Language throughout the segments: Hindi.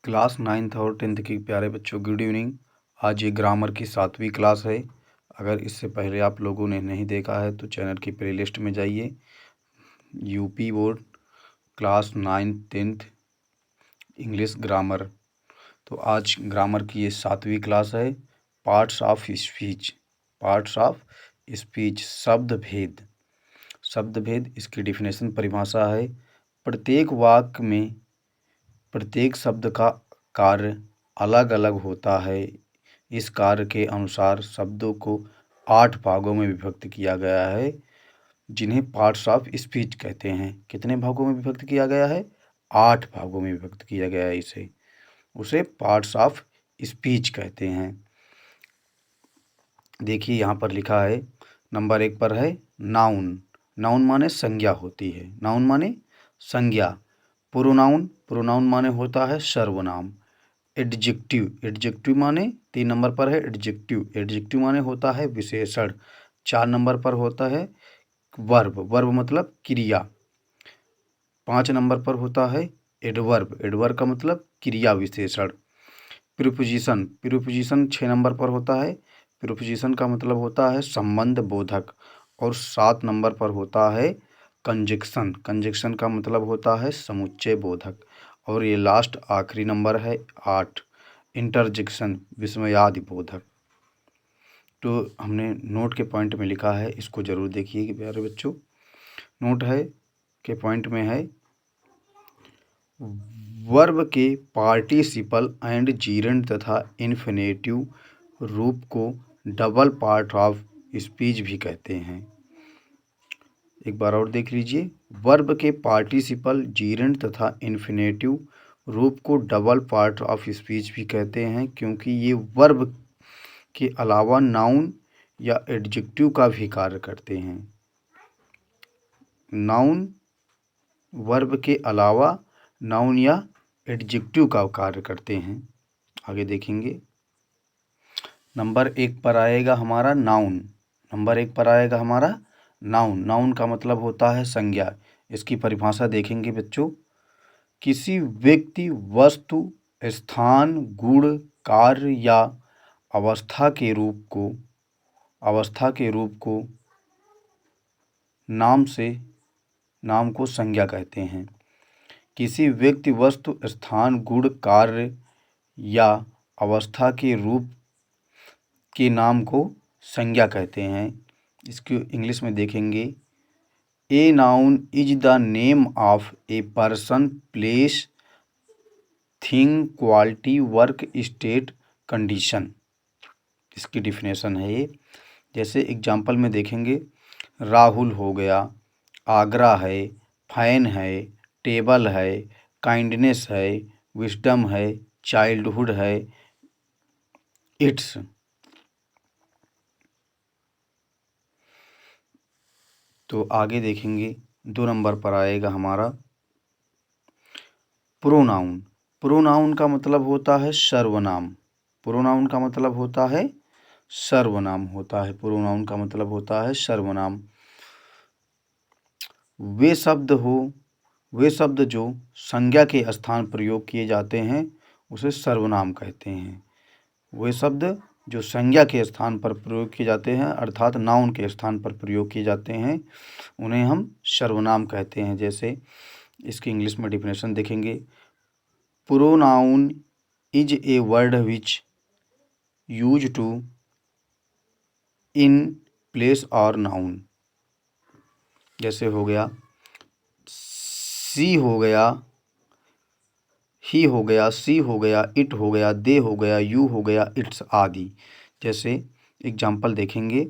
क्लास 9th और 10th के प्यारे बच्चों, गुड इवनिंग। आज ये ग्रामर की 7वीं क्लास है। अगर इससे पहले आप लोगों ने नहीं देखा है तो चैनल की प्लेलिस्ट में जाइए। UP board class 9th 10th English grammar. तो आज ग्रामर की ये 7वीं क्लास है। Parts of speech. Parts of speech, शब्द भेद। शब्द भेद इसकी डिफिनेशन परिभाषा है। प्रत्येक वाक्य में प्रत्येक शब्द का कार्य अलग अलग होता है। इस कार्य के अनुसार शब्दों को 8 भागों में विभक्त किया गया है, जिन्हें पार्ट्स ऑफ स्पीच कहते हैं। कितने भागों में विभक्त किया गया है? 8 भागों में विभक्त किया गया है। उसे पार्ट्स ऑफ स्पीच कहते हैं। देखिए यहाँ पर लिखा है, नंबर 1 पर है नाउन। नाउन माने संज्ञा होती है। नाउन माने संज्ञा। प्रोनाउन, प्रोनाउन माने होता है सर्वनाम। एडजेक्टिव, एडजेक्टिव माने 3 नंबर पर है एडजेक्टिव। एडजेक्टिव माने होता है विशेषण। 4 नंबर पर होता है वर्ब, वर्ब मतलब क्रिया। 5 नंबर पर होता है एडवर्ब, एडवर्ब का मतलब क्रिया विशेषण। प्रीपोजिशन, प्रीपोजिशन 6 नंबर पर होता है। प्रीपोजिशन का मतलब होता है संबंध बोधक। और 7 नंबर पर होता है कंजक्शन, कंजक्शन का मतलब होता है समुच्चय बोधक। और ये लास्ट आखिरी नंबर है 8, इंटरजेक्शन, विस्मयादि बोधक। तो हमने नोट के पॉइंट में लिखा है, इसको जरूर देखिए कि प्यारे बच्चों। नोट है के पॉइंट में है, वर्ब के पार्टिसिपल एंड जीरंड तथा इन्फिनेटिव रूप को डबल पार्ट ऑफ स्पीच भी कहते हैं। एक बार और देख लीजिए, वर्ब के पार्टिसिपल, जीरंड तथा इन्फिनेटिव रूप को डबल पार्ट ऑफ स्पीच भी कहते हैं, क्योंकि ये वर्ब के अलावा नाउन या एडजेक्टिव का भी कार्य करते हैं। नाउन, वर्ब के अलावा नाउन या एडजेक्टिव का कार्य करते हैं। आगे देखेंगे, नंबर 1 पर आएगा हमारा नाउन। नंबर 1 पर आएगा हमारा नाउन। नाउन का मतलब होता है संज्ञा। इसकी परिभाषा देखेंगे बच्चों। किसी व्यक्ति, वस्तु, स्थान, गुण, कार्य या अवस्था के रूप को नाम को संज्ञा कहते हैं। किसी व्यक्ति, वस्तु, स्थान, गुण, कार्य या अवस्था के रूप के नाम को संज्ञा कहते हैं। इसको इंग्लिश में देखेंगे, a noun is the name of a person, place, thing, quality, work, state, condition. इसकी डिफिनेशन है ये। जैसे एग्जाम्पल में देखेंगे, राहुल हो गया, आगरा है, फैन है, टेबल है, काइंडनेस है, विजडम है, चाइल्डहुड है, इट्स। तो आगे देखेंगे, 2 नंबर पर आएगा हमारा प्रोनाउन। प्रोनाउन का मतलब होता है सर्वनाम। प्रोनाउन का मतलब होता है सर्वनाम होता है। प्रोनाउन का मतलब होता है सर्वनाम। वे शब्द जो संज्ञा के स्थान प्रयोग किए जाते हैं उसे सर्वनाम कहते हैं। वे शब्द जो संज्ञा के स्थान पर प्रयोग किए जाते हैं, अर्थात नाउन के स्थान पर प्रयोग किए जाते हैं, उन्हें हम सर्वनाम कहते हैं। जैसे इसकी इंग्लिश में डिफिनेशन देखेंगे, pronoun is a word which use to in place और नाउन। जैसे हो गया सी हो गया, ही हो गया, सी हो गया, इट हो गया, दे हो गया, यू हो गया, इट्स आदि। जैसे एग्जाम्पल देखेंगे,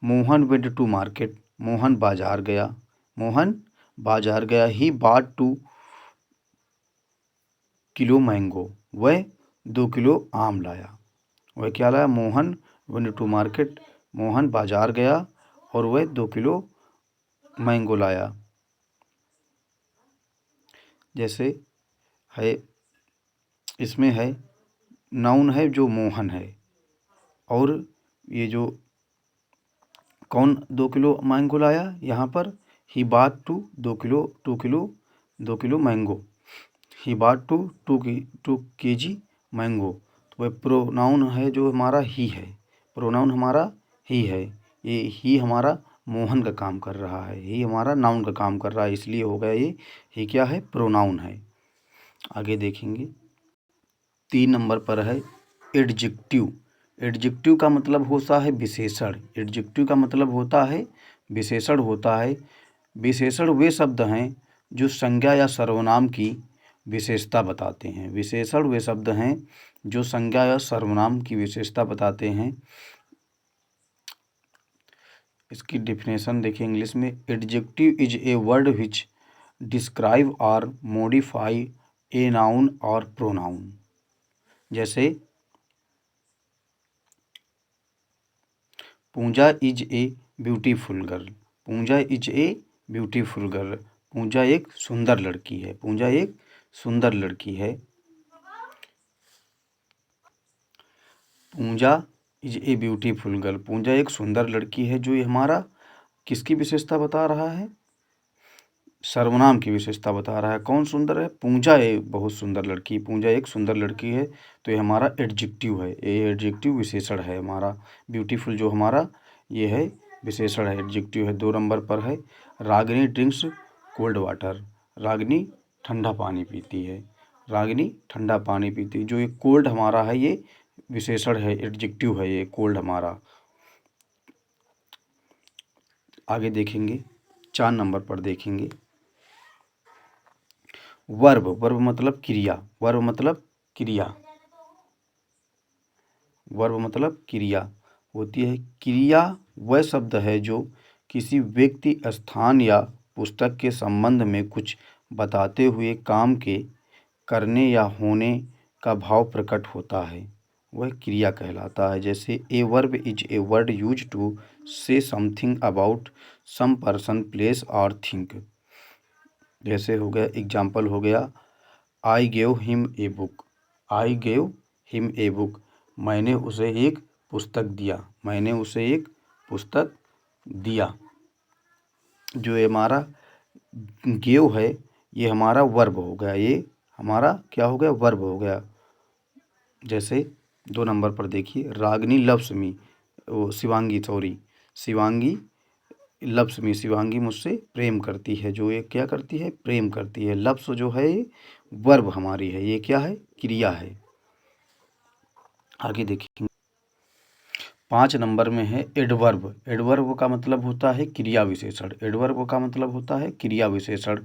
Mohan went to market, Mohan बाजार गया। मोहन बाजार गया। ही बॉट 2 किलो मैंगो, वह 2 किलो आम लाया। वह क्या लाया? Mohan went to market, Mohan बाजार गया और वह 2 किलो मैंगो लाया। जैसे है, इसमें है नाउन है जो मोहन है, और ये जो कौन 2 किलो मैंगो लाया, यहाँ पर he bought 2 kilo mango. He bought two KG mango. तो वह प्रोनाउन है जो हमारा ही है, प्रोनाउन हमारा ही है। ये ही हमारा मोहन का काम कर रहा है, ही हमारा नाउन का काम कर रहा है, इसलिए हो गया ये ही क्या है, प्रोनाउन है। आगे देखेंगे 3 नंबर पर है एडजेक्टिव। एडजेक्टिव का मतलब होता है विशेषण। एडजेक्टिव का मतलब होता है विशेषण होता है। विशेषण वे शब्द हैं जो संज्ञा या सर्वनाम की विशेषता बताते हैं। विशेषण वे शब्द हैं जो संज्ञा या सर्वनाम की विशेषता बताते हैं। इसकी डेफिनेशन देखिए इंग्लिश में। Adjective is a word which describe or modify a noun or pronoun. जैसे Pooja is a beautiful girl. Pooja is a beautiful girl. Pooja एक सुंदर लड़की है। पूजा एक सुंदर लड़की है। Pooja is a beautiful girl. Pooja एक सुंदर लड़की है, जो ये हमारा किसकी विशेषता बता रहा है, सर्वनाम की विशेषता बता रहा है। कौन सुंदर है, पूजा एक बहुत सुंदर लड़की, पूजा एक सुंदर लड़की है, तो ये हमारा एडजेक्टिव है। ये एडजेक्टिव विशेषण है हमारा। ब्यूटीफुल जो हमारा ये है विशेषण है, एडजेक्टिव है। 2 नंबर पर है Ragini drinks cold water. Ragini ठंडा पानी पीती है। रागिनी ठंडा पानी पीती है। जो ये कोल्ड हमारा है ये विशेषण है, एडजेक्टिव है ये कोल्ड हमारा। आगे देखेंगे 4 नंबर पर देखेंगे वर्ब। वर्ब मतलब क्रिया। वर्ब मतलब क्रिया। वर्ब मतलब क्रिया होती है। क्रिया वह शब्द है जो किसी व्यक्ति, स्थान या पुस्तक के संबंध में कुछ बताते हुए काम के करने या होने का भाव प्रकट होता है, वह क्रिया कहलाता है। जैसे a verb is a word use to say something about some person, place और थिंक। जैसे हो गया, एग्जाम्पल हो गया, I gave him a book. I gave him a book, मैंने उसे एक पुस्तक दिया। मैंने उसे एक पुस्तक दिया। जो ये हमारा गेव है ये हमारा वर्ब हो गया। ये हमारा क्या हो गया, वर्ब हो गया। जैसे 2 नंबर पर देखिए रागिनी लव्स मी, वो Shivangi, sorry Shivangi loves me. Shivangi मुझसे प्रेम करती है। जो ये क्या करती है, प्रेम करती है। लव्स जो है ये वर्ब हमारी है, ये क्या है, क्रिया है। आगे देखेंगे 5 नंबर में है एडवर्ब। एडवर्ब का मतलब होता है क्रिया विशेषण। एडवर्ब का मतलब होता है क्रिया विशेषण।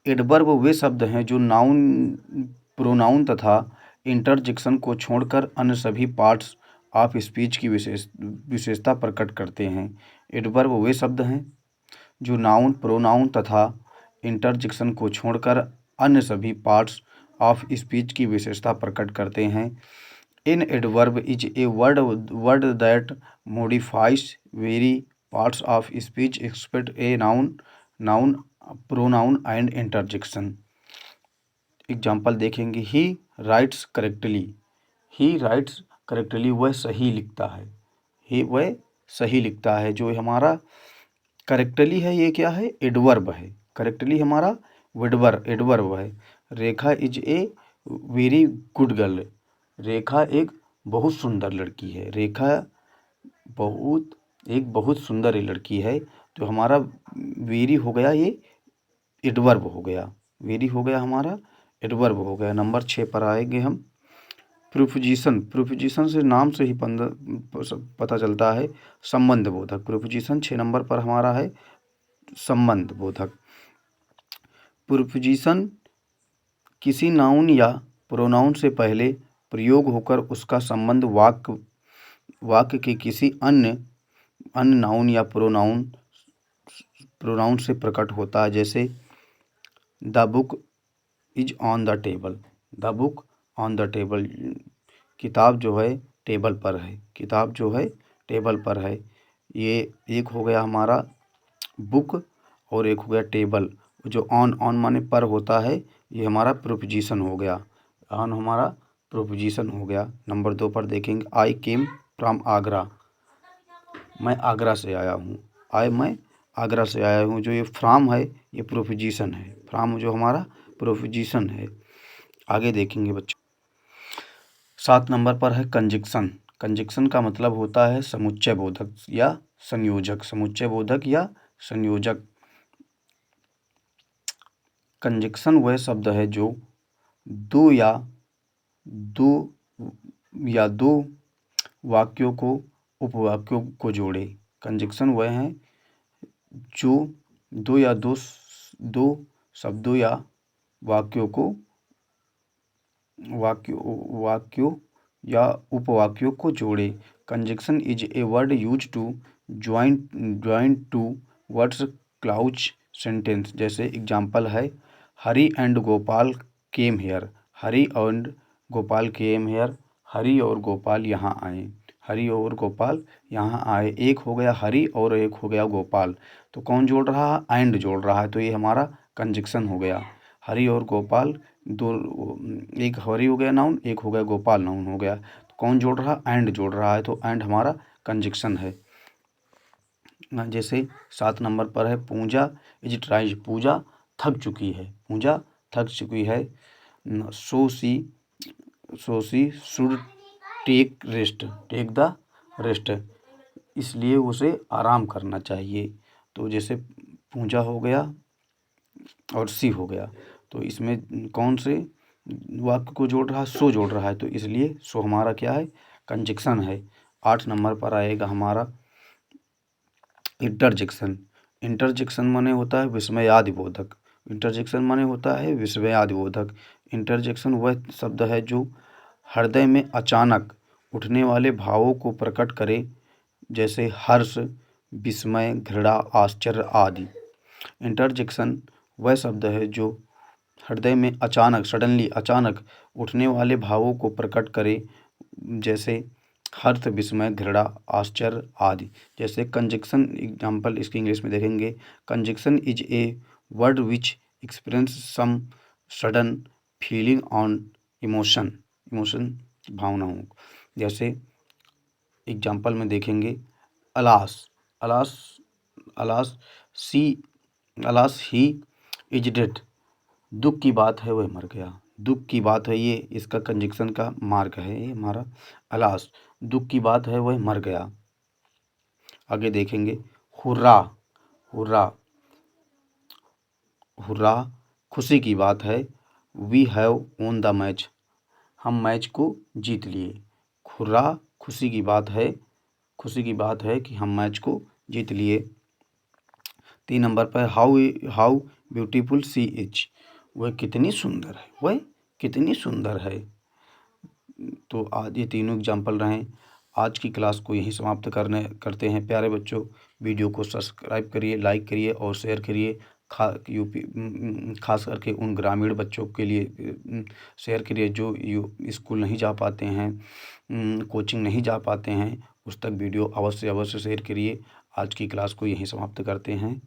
एडवर्ब वे शब्द हैं जो नाउन, प्रोनाउन तथा इंटरजेक्शन को छोड़कर अन्य सभी पार्ट्स ऑफ स्पीच की विशेषता प्रकट करते हैं। एडवर्ब वे शब्द हैं जो नाउन, प्रोनाउन तथा इंटरजेक्शन को छोड़कर अन्य सभी पार्ट्स ऑफ स्पीच की विशेषता प्रकट करते हैं। An adverb is a word that modifies very parts of speech except a noun, pronoun and interjection. Example देखेंगे, he writes correctly. He writes correctly, वह सही लिखता है। ही वह सही लिखता है। जो हमारा करेक्टली है ये क्या है, एडवर्ब है। करेक्टली हमारा एडवर्ब है। Rekha is a very good girl. Rekha एक बहुत सुंदर लड़की है। रेखा बहुत सुंदर लड़की है। तो हमारा वेरी हो गया, ये एडवर्ब हो गया। वेरी हो गया हमारा एडवर्ब हो गया। नंबर 6 पर आएंगे हम प्रीपोजिशन। प्रीपोजिशन से नाम से ही पता चलता है संबंध बोधक। प्रीपोजिशन 6 नंबर पर हमारा है संबंध बोधक। प्रीपोजिशन किसी नाउन या प्रोनाउन से पहले प्रयोग होकर उसका संबंध वाक्य के किसी अन्य नाउन या प्रोनाउन से प्रकट होता है। जैसे the book is on the table. The book on the table, किताब जो है टेबल पर है। किताब जो है टेबल पर है। ये एक हो गया हमारा बुक और एक हो गया टेबल। जो ऑन माने पर होता है, ये हमारा प्रीपोजिशन हो गया। ऑन हमारा प्रीपोजिशन हो गया। नंबर 2 पर देखेंगे, आई केम फ्रॉम आगरा। मैं आगरा से आया हूँ। मैं आगरा से आया हूँ। जो ये फ्रॉम है ये प्रोपोजिशन है, फ्रॉम जो हमारा प्रोपोजिशन है। आगे देखेंगे बच्चों। 7 नंबर पर है कंजक्शन। कंजक्शन का मतलब होता है समुच्चय बोधक या संयोजक, समुच्चय बोधक या संयोजक। कंजक्शन वह शब्द है जो दो दो वाक्यों को उपवाक्यों को जोड़े। कंजक्शन वह है जो दो शब्दों या वाक्यों को वाक्यों या उपवाक्यों को जोड़े। Conjunction is a word use to join two words clause sentence. जैसे एग्जाम्पल है Hari and Gopal came here. Hari and Gopal came here, Hari और गोपाल यहाँ आए। हरी और गोपाल यहाँ आए, एक हो गया हरी और एक हो गया गोपाल। तो कौन जोड़ रहा है? एंड जोड़ रहा है, तो ये हमारा कंजक्शन हो गया। हरी और गोपाल दो, एक हरी हो गया नाउन, एक हो गया गोपाल नाउन हो गया। तो कौन जोड़ रहा? एंड जोड़ रहा है, तो एंड हमारा कंजक्शन है। जैसे 7 नंबर पर है पूजा इज ट्राइज। पूजा थक चुकी है, पूजा थक चुकी है। So she should take rest, take the rest, इसलिए उसे आराम करना चाहिए। तो जैसे पूजा हो गया और सी हो गया, तो इसमें कौन से वाक्य को जोड़ रहा है? सो जोड़ रहा है, तो इसलिए सो हमारा क्या है? कंजक्शन है। 8 नंबर पर आएगा हमारा इंटरजेक्शन। इंटरजेक्शन माने होता है विस्मयादिबोधक। इंटरजेक्शन माने होता है विस्मयादिबोधक। इंटरजेक्शन वह शब्द है जो हृदय में अचानक उठने वाले भावों को प्रकट करे, जैसे हर्ष, विस्मय, घृणा, आश्चर्य आदि। इंटरजेक्शन वह शब्द है जो हृदय में अचानक, सडनली, अचानक उठने वाले भावों को प्रकट करे, जैसे हर्ष, विस्मय, घृणा, आश्चर्य आदि। जैसे कंजक्शन एग्जाम्पल इसकी इंग्लिश में देखेंगे। Conjunction is a word which experience some sudden feeling on emotion, emotion भावनाओं। जैसे एग्जाम्पल में देखेंगे alas, alas, alas see, alas he is dead. दुख की बात है वह मर गया, दुख की बात है, ये इसका कंजक्शन का मार्क है ये हमारा। अलास दुख की बात है वह मर गया। आगे देखेंगे हुर्रा, हुर्रा, हुर्रा खुशी की बात है। We have won the match, हम मैच को जीत लिए। हुर्रा खुशी की बात है, खुशी की बात है कि हम मैच को जीत लिए। 3 नंबर पर हाउ ब्यूटीफुल सी इज। वह कितनी सुंदर है, वह कितनी सुंदर है। तो आज ये तीनों एग्जाम्पल रहें। आज की क्लास को यहीं समाप्त करते हैं। प्यारे बच्चों, वीडियो को सब्सक्राइब करिए, लाइक करिए और शेयर करिए। खास करके उन ग्रामीण बच्चों के लिए शेयर करिए जो स्कूल नहीं जा पाते हैं, कोचिंग नहीं जा पाते हैं, उस तक वीडियो अवश्य शेयर करिए। आज की क्लास को यहीं समाप्त करते हैं।